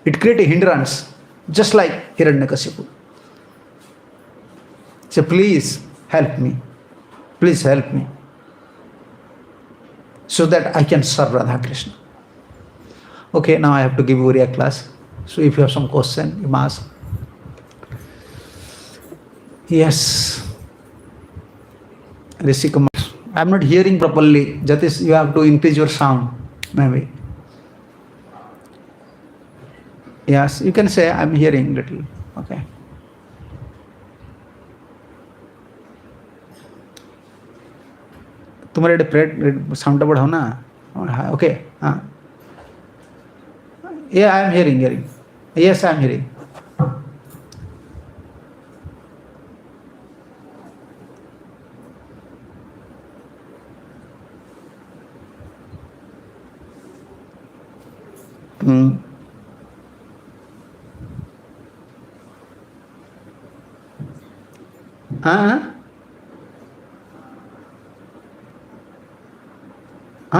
It creates a hindrance, just like Hiranyakashipu. So please help me. Please help me. So that I can serve Radha Krishna. Okay, now I have to give Uriya class. So if you have some question, you must ask. Yes. Rishi Kumar. I am not hearing properly. That is, you have to increase your sound. Maybe. Yes, you can say I am hearing little. Okay. तुम्हारे prayed sound बढ़ाओ ना. Okay. Yeah, I am hearing. Yes, I am hearing.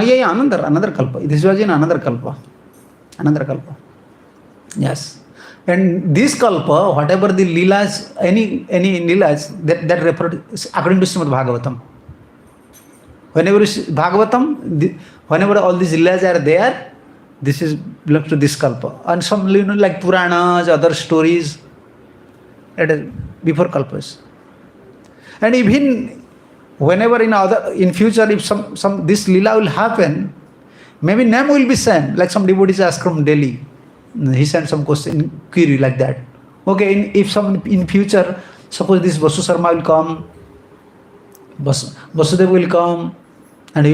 Yeah, another kalpa. This was in another kalpa. Yes. And this kalpa, whatever the leelas, any leelas, that referred according to Srimad Bhagavatam. Whenever Bhagavatam, whenever all these leelas are there, this is belongs to this kalpa. And some, like Puranas, other stories, before kalpas. And even whenever in future, if some this lila will happen, maybe name will be same. Like some devotees ask from Delhi, he sent some question query like that. Okay, if some in future, suppose this Vasu Sarma will come, Vasudev will come, and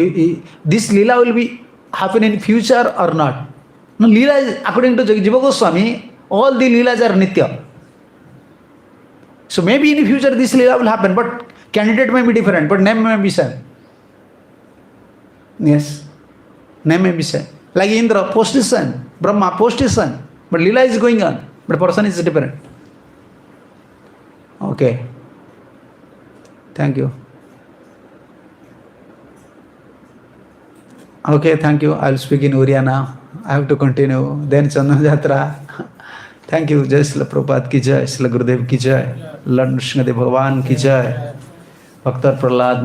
this lila will be happen in future or not? No, lila is, according to Jiva Goswami, all the leelas are nitya. So maybe in the future this lila will happen, but candidate may be different, but name may be same. Yes, name may be same. Like Indra, post is same. Brahma, post is same. But lila is going on, but person is different. Okay. Thank you. Okay, thank you. I will speak in Uriya now. I have to continue. Then Chandan Jatra. Thank you. Jai Srila Prabhupada ki jai, Srila Gurudev ki jai, Lord Nrisimha Bhagavan ki jai, Bhaktar Prahlad